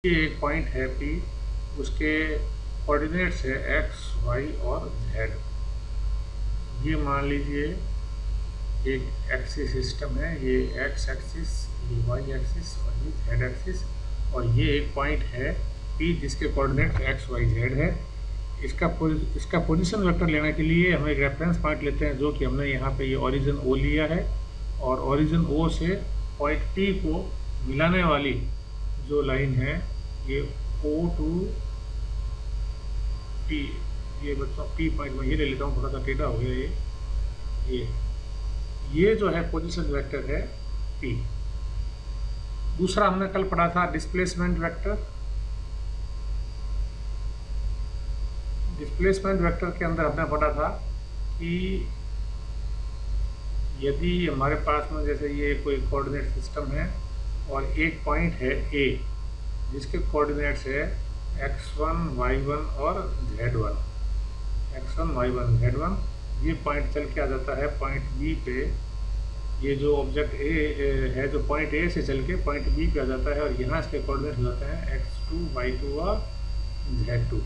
ये एक पॉइंट है P, उसके कोऑर्डिनेट्स है x, y और z। ये मान लीजिए एक एक्सिस सिस्टम है, ये x एक्सिस, ये y एक्सिस और ये z एक्सिस, और ये एक पॉइंट है P जिसके कोऑर्डिनेट्स x, y, z है। इसका पोजीशन वेक्टर लेने के लिए हम एक रेफरेंस पॉइंट लेते हैं, जो कि हमने यहाँ पे ये ओरिजिन O लिया है, और ओरिजिन O से पॉइंट P को मिलाने वाली जो लाइन है ये O टू P, ये बच्चों P पॉइंट में ये ले लेता हूँ, थोड़ा सा टेढ़ा हो गया ये जो है पोजीशन वेक्टर है P। दूसरा हमने कल पढ़ा था डिस्प्लेसमेंट वेक्टर। डिस्प्लेसमेंट वेक्टर के अंदर हमने पढ़ा था कि यदि हमारे पास में जैसे ये कोई कोऑर्डिनेट सिस्टम है और एक पॉइंट है A जिसके कोऑर्डिनेट्स है x1, y1 और z1, x1, y1, z1। ये पॉइंट चल के आ जाता है पॉइंट B पे। ये जो ऑब्जेक्ट A है, जो पॉइंट A से चल के पॉइंट B पे आ जाता है, और यहाँ इसके कोऑर्डिनेट्स हो जाते हैं x2, y2 और z2।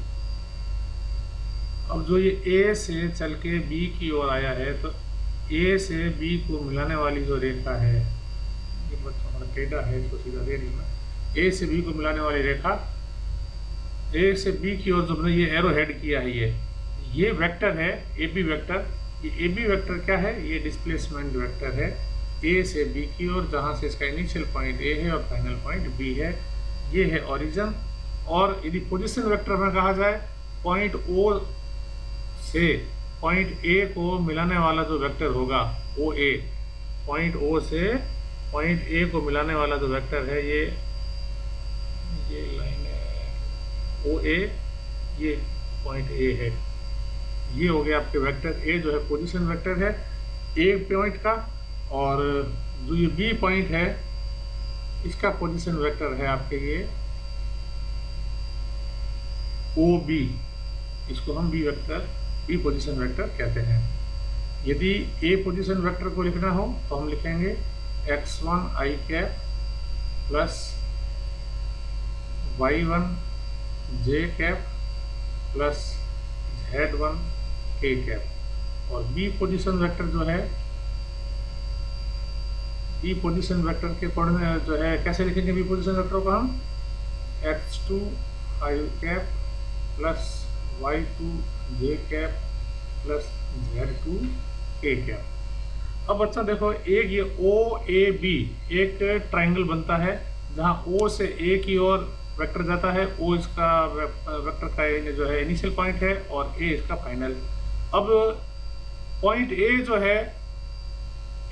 अब जो ये A से चल के B की ओर आया है, तो A से B को मिलाने वाली जो रेखा है, ये बच्चों हमारा टेढ़ा है, इसको सीधा दे रही मैं। A से B को मिलाने वाली रेखा, A से B की ओर जो हमने ये एरो हेड किया है, ये वेक्टर है AB वेक्टर। ये AB वेक्टर क्या है? ये डिस्प्लेसमेंट वेक्टर है A से B की ओर, जहाँ से इसका इनिशियल पॉइंट A है और फाइनल पॉइंट B है। ये है ओरिजिन। और यदि पोजीशन वेक्टर में कहा जाए, पॉइंट O से पॉइंट A को मिलाने वाला जो वेक्टर होगा OA, पॉइंट O से पॉइंट A को मिलाने वाला जो वेक्टर है, ये लाइन है OA, ये पॉइंट A है। ये हो गया आपके वेक्टर A, जो है पोजीशन वेक्टर है A पॉइंट का, और जो ये B पॉइंट है इसका पोजीशन वेक्टर है आपके ये OB। इसको हम B पोजीशन वेक्टर कहते हैं। यदि A पोजीशन वेक्टर को लिखना हो तो हम लिखेंगे x1 i cap plus y1 j cap plus z1 k cap. और B पोजीशन वेक्टर जो है, B पोजीशन वेक्टर के कोऑर्डिनेट जो है, कैसे लिखेंगे B पोजीशन वेक्टर को हम x2 i cap plus y2 j cap plus z2 k cap. अब बच्चा देखो, एक ये OAB एक ट्राइंगल बनता है, जहाँ O से A की ओर वेक्टर जाता है। O इसका वेक्टर का जो है इनिशियल पॉइंट है और A इसका फाइनल। अब पॉइंट A जो है,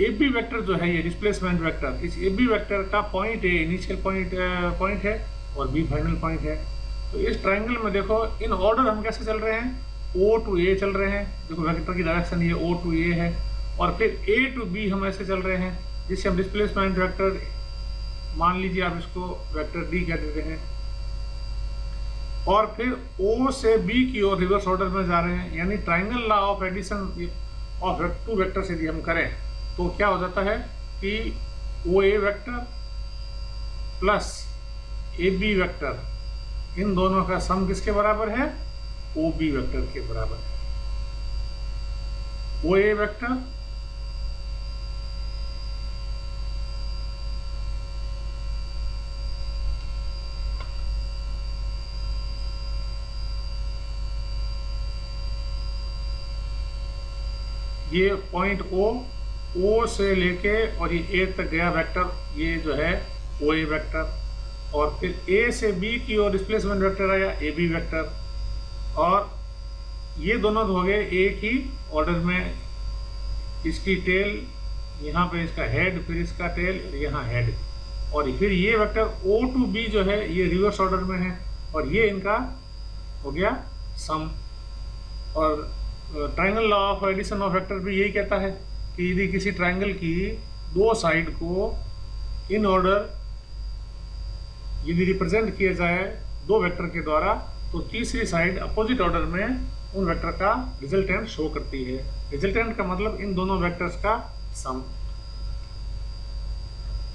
AB वेक्टर जो है, ये डिस्प्लेसमेंट वेक्टर, इस AB वेक्टर का पॉइंट A इनिशियल पॉइंट है और B फाइनल पॉइंट है। तो इस ट्राइंगल में देखो, इन ऑर्डर हम कैसे चल रहे हैं, O टू A चल रहे हैं। देखो वेक्टर की डायरेक्शन ये O टू A है, और फिर A टू B हम ऐसे चल रहे हैं, जिससे हम डिस्प्लेसमेंट वेक्टर, मान लीजिए आप इसको वेक्टर D कह देते हैं। और फिर O से B की ओर रिवर्स ऑर्डर में जा रहे हैं। यानी triangle law of addition of two vectors यदि हम करें तो क्या हो जाता है कि OA vector plus AB vector, इन दोनों का सम किसके बराबर है? OB वेक्टर के बराबर है। OA वेक्टर ये पॉइंट O से लेके और ये A तक गया वेक्टर, ये जो है OA वेक्टर। और फिर A से B की ओर डिस्प्लेसमेंट वेक्टर आया AB वेक्टर। और ये दोनों हो गए एक ही ऑर्डर में, इसकी टेल यहाँ पे, इसका हेड, फिर इसका टेल, यहाँ हेड। और फिर ये वेक्टर O टू B जो है, ये रिवर्स ऑर्डर में है, और ये इनका हो गया सम। और triangle law of addition of vector भी यही कहता है कि यदि किसी ट्राइंगल की दो साइड को इन ऑर्डर यदि रिप्रेजेंट किया जाए दो वेक्टर के द्वारा, तो तीसरी साइड अपोजिट ऑर्डर में उन वेक्टर का रिजल्टेंट शो करती है। रिजल्टेंट का मतलब इन दोनों वेक्टर्स का सम।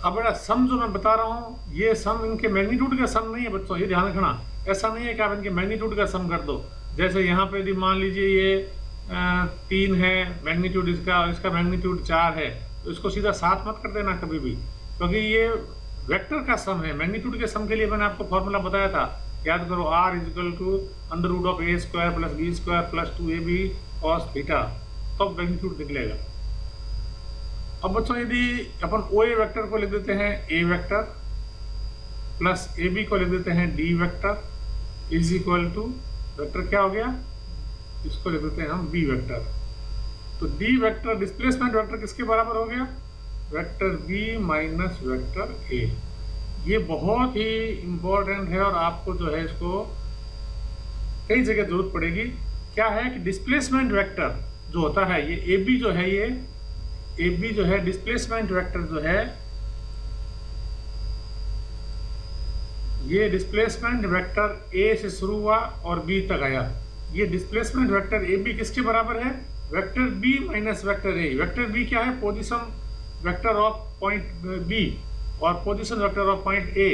अब बेटा सम जो मैं बता रहा हूँ, ये सम इनके मैग्नीट्यूड का सम नहीं है बच्चों, ये ध्यान रखना। ऐसा नहीं है कि आप इनके मैग्नीट्यूड का सम कर दो। जैसे यहाँ पे यदि मान लीजिए ये 3 है मैग्नीट्यूड इसका, और इसका मैग्नीट्यूड 4 है, तो इसको सीधा 7 मत कर देना कभी भी, क्योंकि ये वेक्टर का सम है। मैग्नीट्यूड के सम के लिए मैंने आपको फॉर्मूला बताया था, याद करो, r is equal to under root of a square plus b square plus 2ab cos theta, तब मैग्नीट्यूड निकलेगा। अब बच्चों यदि अपन ओ ए वेक्टर को लिख देते हैं a vector plus A B को लिख देते हैं d vector is equal to vector क्या हो गया, इसको लिख देते हैं हम b वेक्टर। तो d वेक्टर डिस्प्लेसमेंट वेक्टर किसके बराबर हो गया, vector b minus vector a। ये बहुत ही इम्पोर्टेंट है और आपको जो है इसको कई जगह जरूरत पड़ेगी। क्या है कि डिस्प्लेसमेंट वेक्टर जो होता है, ये ए बी जो है, ये ए बी जो है डिस्प्लेसमेंट वेक्टर जो है, ये डिस्प्लेसमेंट वेक्टर ए से शुरू हुआ और बी तक आया। ये डिस्प्लेसमेंट वेक्टर ए बी किसके बराबर है, vector B minus vector A. Vector B क्या है, position vector of point B और position vector of point A.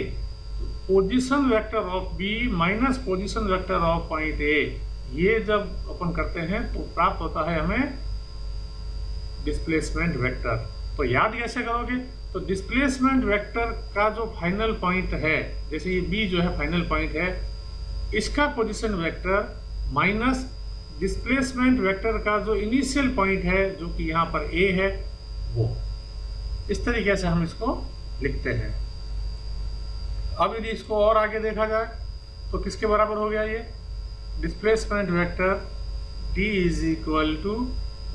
Position vector of B minus position vector of point A, ये जब अपन करते हैं तो प्राप्त होता है हमें डिस्प्लेसमेंट वेक्टर। तो याद कैसे करोगे, तो डिस्प्लेसमेंट वेक्टर का जो फाइनल पॉइंट है, जैसे ये बी जो है फाइनल पॉइंट है, इसका position vector minus displacement vector का जो इनिशियल पॉइंट है जो कि यहाँ पर ए है, वो इस तरीके से हम इसको लिखते हैं। अब यदि इसको और आगे देखा जाए तो किसके बराबर हो गया, ये displacement vector d is equal to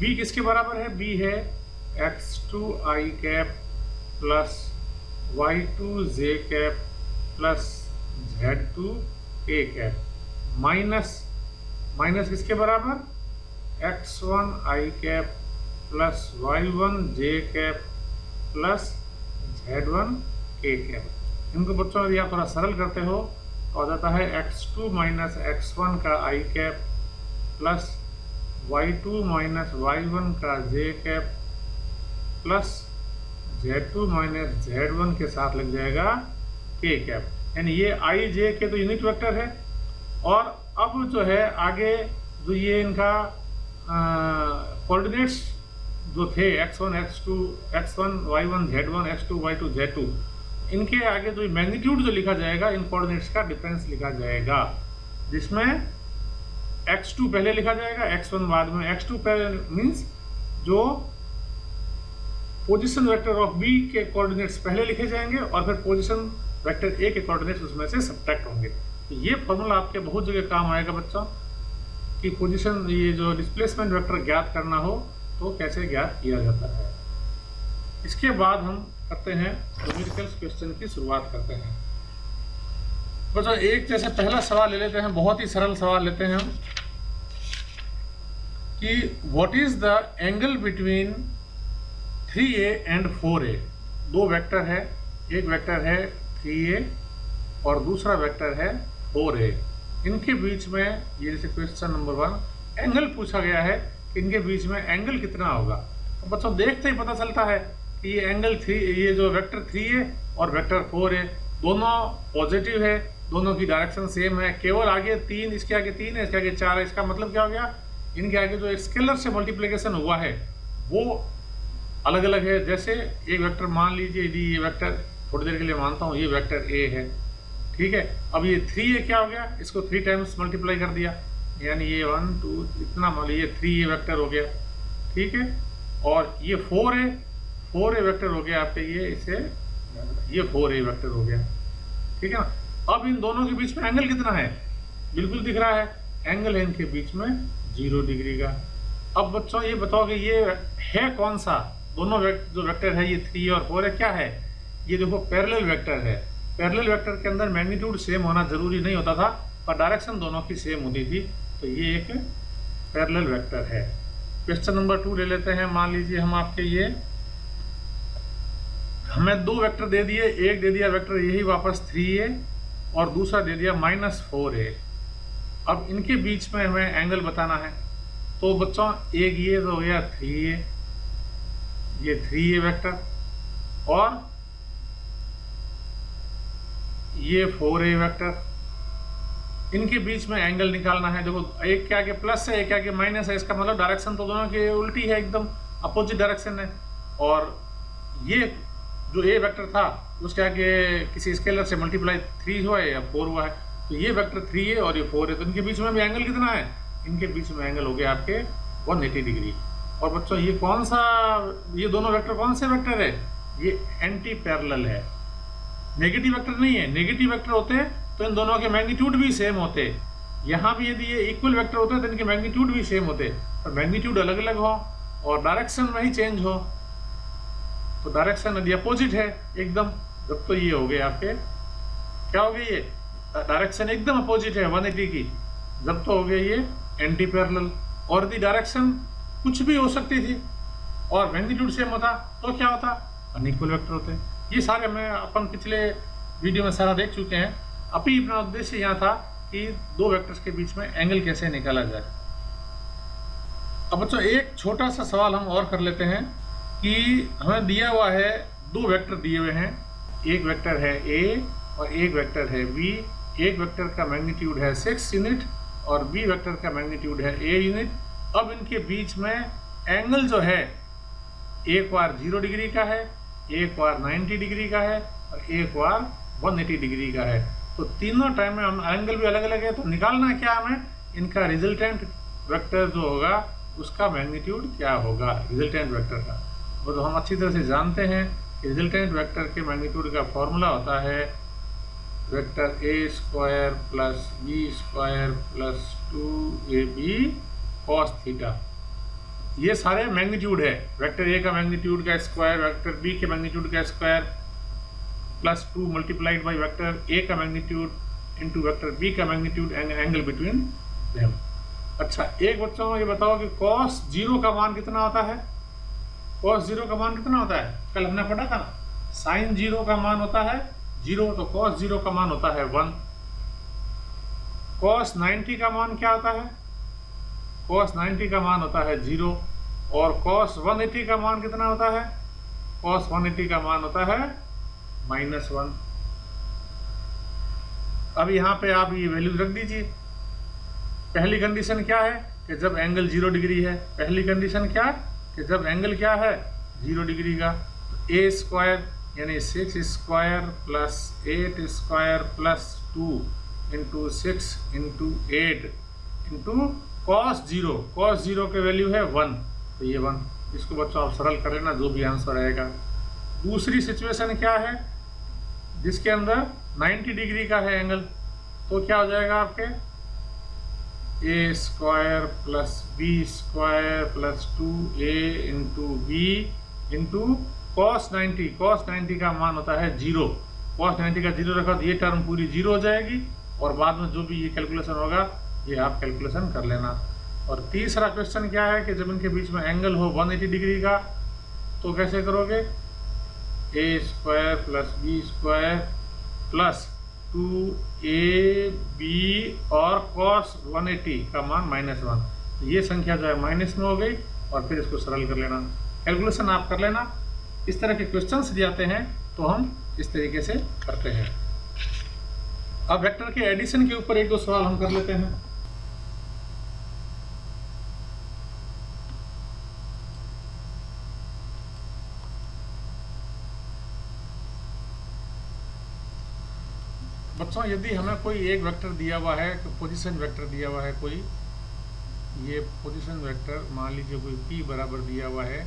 B किसके बराबर है, बी है x2 i cap plus y2 j cap plus z2 a cap minus minus किसके बराबर, x1 i cap plus y1 j cap plus z1 a cap. इनको बच्चों यदि आप थोड़ा सरल करते हो तो आ जाता है x2 माइनस x1 का i cap plus y2 minus y1 का j cap plus z2 minus z1 के साथ लग जाएगा k कैप। यानी ये i j के तो यूनिट वेक्टर है। और अब जो है आगे जो ये इनका कोऑर्डिनेट्स जो थे x1 x2 x1 y1 z1 x2 y2 z2, इनके आगे जो मैग्नीट्यूड जो लिखा जाएगा, इन कोऑर्डिनेट्स का डिफरेंस लिखा जाएगा, जिसमें x2 पहले लिखा जाएगा, x1 बाद में। x2 पहले मीन्स जो पोजीशन वेक्टर ऑफ b के कोऑर्डिनेट्स पहले लिखे जाएंगे और फिर पोजीशन वेक्टर a के कोऑर्डिनेट्स उसमें से सब्ट्रैक्ट होंगे। तो ये फॉर्मूला आपके बहुत जगह काम आएगा बच्चों, कि पोजीशन ये जो डिस्प्लेसमेंट वेक्टर ज्ञात करना हो तो कैसे ज्ञात किया जाता है। इसके बाद हम करते हैं न्यूमेरिकल क्वेश्चन की शुरुआत करते हैं। बच्चों एक जैसे पहला सवाल ले लेते हैं, बहुत ही सरल सवाल लेते हैं हम, कि what is the angle between 3a and 4a। दो वेक्टर है, एक वेक्टर है 3a और दूसरा वेक्टर है 4a। इनके बीच में ये जैसे क्वेश्चन नंबर 1 एंगल पूछा गया है, इनके बीच में एंगल कितना होगा। तो बच्चों देखते ही पता चलता है कि ये एंगल 3, ये जो वेक्टर 3a और वेक्टर 4a दोनों पॉजिटिव है, दोनों की डायरेक्शन सेम है। केवल आगे 3, इसके आगे 3 है, इसके आगे 4 है। इसका मतलब क्या हो गया, इनके आगे जो एक स्केलर से मल्टीप्लिकेशन हुआ है वो अलग अलग है। जैसे एक वेक्टर मान लीजिए, यदि ये वेक्टर थोड़ी देर के लिए मानता हूँ ये वेक्टर a है, ठीक है। अब ये 3a क्या हो गया, इसको 3 टाइम्स मल्टीप्लाई कर दिया, यानी ये 1 2 इतना मान लीजिए 3a वेक्टर हो गया, ठीक है। और ये 4a वेक्टर हो गया आपके, ये 4a वेक्टर हो गया, ठीक है ना। अब इन दोनों के बीच में एंगल कितना है, बिल्कुल दिख रहा है, एंगल है इनके बीच में 0 डिग्री का। अब बच्चों ये बताओ कि ये है कौन सा, दोनों जो वेक्टर है ये 3 और 4 है, क्या है, ये देखो पैरेलल वेक्टर है। पैरेलल वेक्टर के अंदर मैग्नीट्यूड सेम होना जरूरी नहीं होता था, पर डायरेक्शन दोनों की सेम होती थी, तो ये एक पैरेलल वेक्टर है। क्वेश्चन नंबर 2 ले लेते हैं। मान लीजिए हम आपके ये हमें 2 वेक्टर दे दिए, एक दे दिया वेक्टर यही वापस 3a और दूसरा दे दिया -4a। अब इनके बीच में हमें एंगल बताना है। तो बच्चों एक ये तो हो गया 3a, ये 3a वेक्टर, और ये 4a वेक्टर, इनके बीच में एंगल निकालना है। देखो एक के आगे प्लस है, एक के आगे माइनस है, इसका मतलब डायरेक्शन तो दोनों की उल्टी है, एकदम अपोजिट डायरेक्शन है। और ये जो ए वेक्टर था उसके आगे किसी स्केलर से मल्टीप्लाई 3 हुआ है या 4 हुआ है, तो ये वेक्टर 3 है और ये 4 है, तो इनके बीच में भी एंगल कितना है, इनके बीच में एंगल हो गया आपके 180 डिग्री। और बच्चों ये कौन सा, ये दोनों वेक्टर कौन से वेक्टर है, ये एंटी पैरेलल है, नेगेटिव वेक्टर नहीं है। नेगेटिव वेक्टर होते तो इन दोनों के मैग्नीट्यूड भी सेम होते। यहाँ भी यदि ये इक्वल वेक्टर होते तो इनके मैग्नीट्यूड भी सेम होते, और मैग्नीट्यूड अलग अलग हो और डायरेक्शन में ही चेंज हो, तो डायरेक्शन यदि अपोजिट है एकदम, जब तो ये हो गए आपके क्या हो गए, ये डायरेक्शन एकदम अपोजिट है 180 की, जब तो हो गया ये एंटी पैरेलल। और यदि डायरेक्शन कुछ भी हो सकती थी और मैग्नीट्यूड सेम होता तो क्या होता, अनइक्वल वेक्टर होते। ये सारे मैं अपन पिछले वीडियो में सारा देख चुके हैं। अभी अपना उद्देश्य यहाँ था कि दो वेक्टर्स के बीच में एंगल कैसे निकाला जाए। अब बच्चों एक छोटा सा सवाल हम और कर लेते हैं कि हमें दिया हुआ है दो वेक्टर दिए हुए हैं, एक वेक्टर है a और एक वेक्टर है b। एक वेक्टर का मैग्नीट्यूड है 6 यूनिट और b वेक्टर का मैग्नीट्यूड है a यूनिट। अब इनके बीच में एंगल जो है एक बार 0 डिग्री का है, एक बार 90 डिग्री का है और एक बार 180 डिग्री का है। तो तीनों टाइम में हम एंगल भी अलग अलग है, तो निकालना है क्या हमें, इनका रिजल्टेंट वेक्टर जो होगा उसका मैग्नीट्यूड क्या होगा, रिजल्टेंट वेक्टर का। वो तो हम अच्छी तरह से जानते हैं कि रिजल्टेंट वेक्टर के मैग्नीट्यूड का फॉर्मूला होता है vector a square plus b square plus 2ab cos theta. ये सारे मैग्नीट्यूड है, वेक्टर a का मैग्नीट्यूड का स्क्वायर, वेक्टर b के मैग्नीट्यूड का square plus 2 multiplied by vector a का मैग्नीट्यूड इंटू वेक्टर b का magnitude and angle between them. अच्छा एक बच्चों ये बताओ कि cos 0 का मान कितना होता है, cos 0 का मान कितना होता है, कल हमने पढ़ा था ना, sin 0 का मान होता है 0, तो cos 0 का मान होता है 1। cos 90 का मान क्या होता है, cos 90 का मान होता है 0। और cos 180 का मान कितना होता है, cos 180 का मान होता है -1। अब यहाँ पे आप ये वैल्यू रख दीजिए। पहली कंडीशन क्या है कि जब एंगल 0 डिग्री है, पहली कंडीशन क्या कि जब एंगल क्या है 0 डिग्री का, तो a स्क्वायर यानी 6 square plus 8 square plus 2 into 6 into 8 into cos 0, cos 0 के वैल्यू है 1, तो ये 1। इसको बच्चों आप सरल कर लेना, जो भी आंसर आएगा। दूसरी सिचुएशन क्या है जिसके अंदर 90 डिग्री का है एंगल, तो क्या हो जाएगा आपके a square plus b square plus 2a into b into cos 90। cos 90 का मान होता है 0, cos 90 का 0 रखा तो ये टर्म पूरी 0 हो जाएगी, और बाद में जो भी ये कैलकुलेशन होगा ये आप कैलकुलेशन कर लेना। और तीसरा क्वेश्चन क्या है कि जब इनके बीच में एंगल हो 180 डिग्री का, तो कैसे करोगे, a square plus b square plus 2ab और cos 180 का मान -1, तो ये संख्या जो है माइनस में हो गई, और फिर इसको सरल कर लेना, कैलकुलेशन आप कर लेना। इस तरह के क्वेश्चंस दिए जाते हैं तो हम इस तरीके से करते हैं। अब वेक्टर के एडिशन के ऊपर एक दो सवाल हम कर लेते हैं। बच्चों यदि हमें कोई एक वेक्टर दिया हुआ है, पोजीशन वेक्टर दिया हुआ है कोई, ये पोजीशन वेक्टर मान लीजिए कोई p बराबर दिया हुआ है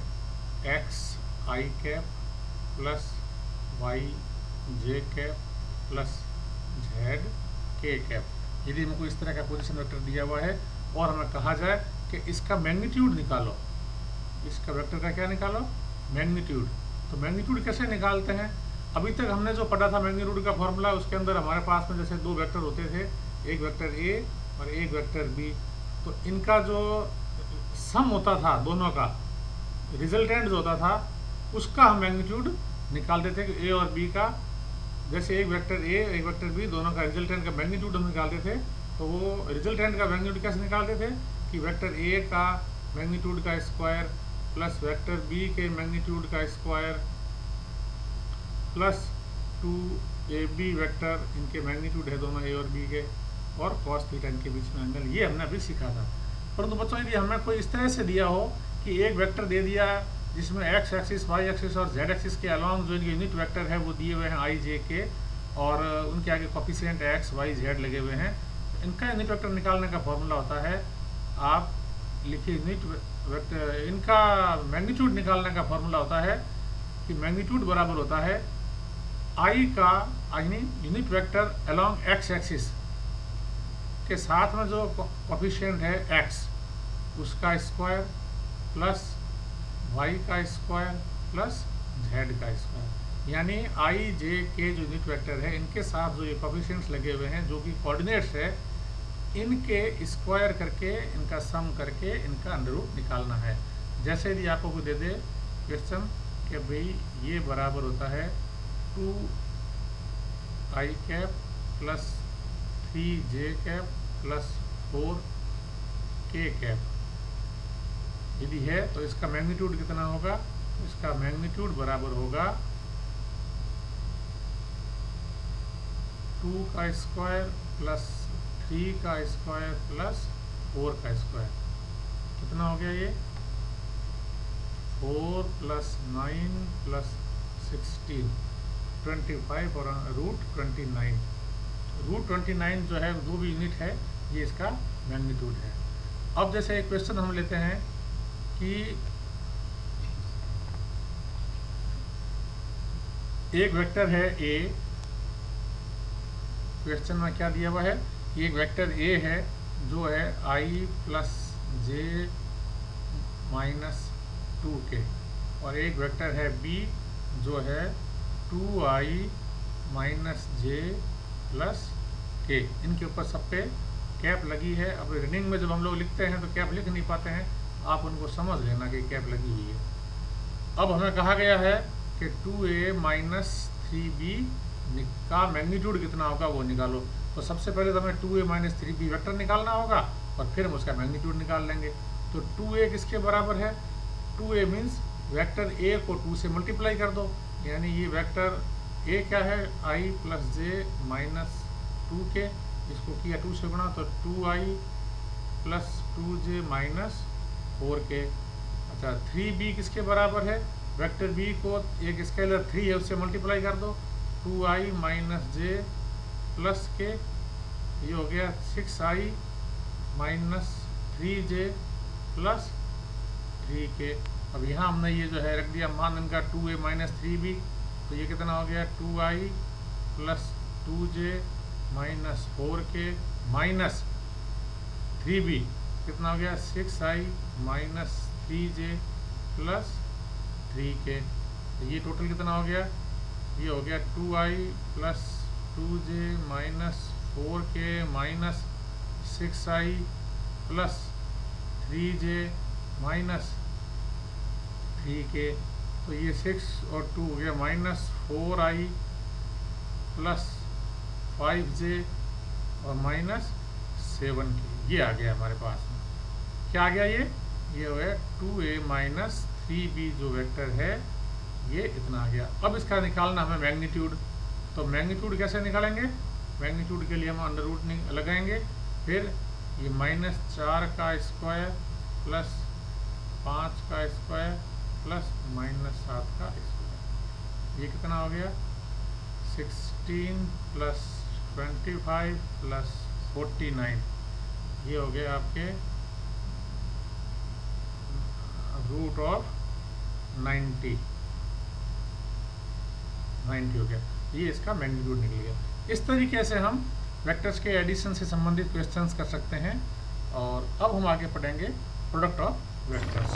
x i cap plus y j cap plus z k cap. यदि हमको इस तरह का पोजीशन वेक्टर दिया हुआ है और हमें कहा जाए कि इसका मैग्नीट्यूड निकालो, इसका वेक्टर का क्या निकालो, मैग्नीट्यूड। तो मैग्नीट्यूड कैसे निकालते हैं, अभी तक हमने जो पढ़ा था मैग्नीट्यूड का फॉर्मूला, उसके अंदर हमारे पास में जैसे दो वेक्टर होते थे, एक वेक्टर a और एक वेक्टर b, तो इनका जो सम होता था दोनों का, रिजल्टेंट जो होता था उसका हम मैग्नीट्यूड निकालते थे कि a और b का, जैसे एक वेक्टर a एक वेक्टर b दोनों का रिजल्टेंट का मैग्नीट्यूड हम निकालते थे, तो वो रिजल्टेंट का मैग्नीट्यूड कैसे निकालते थे कि वेक्टर a का मैग्नीट्यूड का स्क्वायर प्लस वेक्टर b के मैग्नीट्यूड का square plus A B vector इनके मैग्नीट्यूड है दोनों ए और बी के, और कॉस थीटा इनके बीच में एंगल, ये हमने अभी सीखा था। परंतु बच्चों यदि हमें कोई इस तरह से दिया हो कि एक वेक्टर दे दिया जिसमें एक्स एक्सिस, वाई एक्सिस और जेड एक्सिस के अलॉन्ग जो इनके यूनिट वेक्टर है वो दिए हुए हैं आई जे के, और उनके आगे कोफिशिएंट एक्स वाई जेड लगे हुए हैं, इनका यूनिट वेक्टर निकालने का फॉर्मूला होता है, आप लिखिए यूनिट वेक्टर, इनका मैग्नीट्यूड निकालने का फॉर्मूला होता है कि मैग्नीट्यूड बराबर होता है आई का unit vector along x axis के साथ में जो कोफिशिएंट है एक्स उसका स्क्वायर प्लस वाई का स्क्वायर प्लस जेड का स्क्वायर, यानी आई जे के जो यूनिट वेक्टर है इनके साथ जो ये कोफिशिएंट्स लगे हुए हैं जो कि कोऑर्डिनेट्स है, इनके स्क्वायर करके इनका सम करके इनका अंडर रूट निकालना है। जैसे यदि आपको कोई दे दे क्वेश्चन कि भाई ये बराबर होता है 2 आई कैप प्लस 3 जे कैप प्लस 4 के कैप, यदि है तो इसका मैग्नीट्यूड कितना होगा? इसका मैग्नीट्यूड बराबर होगा 2 का स्क्वायर प्लस 3 का स्क्वायर प्लस 4 का स्क्वायर। कितना हो गया ये? 4 प्लस 9 प्लस 16, 25 और √29। √29 जो है जो भी यूनिट है ये इसका मैग्नीट्यूड है। अब जैसे एक क्वेश्चन हम लेते हैं कि एक वेक्टर है ए, क्वेश्चन में क्या दिया हुआ है कि एक वेक्टर ए है जो है आई प्लस जे माइनस 2 के, और एक वेक्टर है बी जो है 2i माइनस जे प्लस के। इनके ऊपर सब पे कैप लगी है। अब रीडिंग में जब हम लोग लिखते हैं तो कैप लिख नहीं पाते हैं, आप उनको समझ लेना कि कैप लगी हुई है। अब हमें कहा गया है कि 2a माइनस 3b का मैग्नीट्यूड कितना होगा वो निकालो। तो सबसे पहले तो हमें 2a माइनस 3b वेक्टर निकालना होगा और फिर हम उसका मैग्नीट्यूड निकाल लेंगे। तो 2a किसके बराबर है? 2a मीन्स वेक्टर a को 2 से मल्टीप्लाई कर दो, यानी ये वेक्टर a क्या है? i प्लस जे माइनस 2 के, इसको किया 2 से गुणा तो 2i प्लस 2j माइनस 4 के। अच्छा 3b किसके बराबर है? वेक्टर b को एक स्केलर 3 है उससे मल्टीप्लाई कर दो, 2i माइनस जे प्लस के, ये हो गया 6i माइनस 3j प्लस 3 के। अब यहाँ हमने ये जो है रख दिया मान इनका 2a माइनस 3b, तो ये कितना हो गया 2i प्लस 2j माइनस 4 के माइनस 3b कितना हो गया 6i माइनस 3j प्लस 3 के। तो ये टोटल कितना हो गया? ये हो गया 2i प्लस 2j माइनस 4 के minus 6i plus 3j minus 3 के। तो ये 6 और 2 हो गया माइनस 4i प्लस 5j और माइनस 7 के। ये आ गया हमारे पास में। क्या आ गया ये हो गया 2a माइनस 3b जो वेक्टर है ये इतना आ गया। अब इसका निकालना हमें मैग्नीट्यूड। तो मैग्नीट्यूड कैसे निकालेंगे? मैग्नीट्यूड के लिए हम अंडर रूट लगाएंगे, फिर ये माइनस 4 का स्क्वायर प्लस 5 का स्क्वायर प्लस माइनस 7 का स्क्वायर, ये कितना हो गया 16 प्लस 25 प्लस 49, ये हो गया आपके रूट ऑफ 90 हो गया। ये इसका मैग्नीट्यूड निकल गया। इस तरीके से हम वेक्टर्स के एडिशन से संबंधित क्वेश्चंस कर सकते हैं। और अब हम आगे पढ़ेंगे प्रोडक्ट ऑफ वेक्टर्स।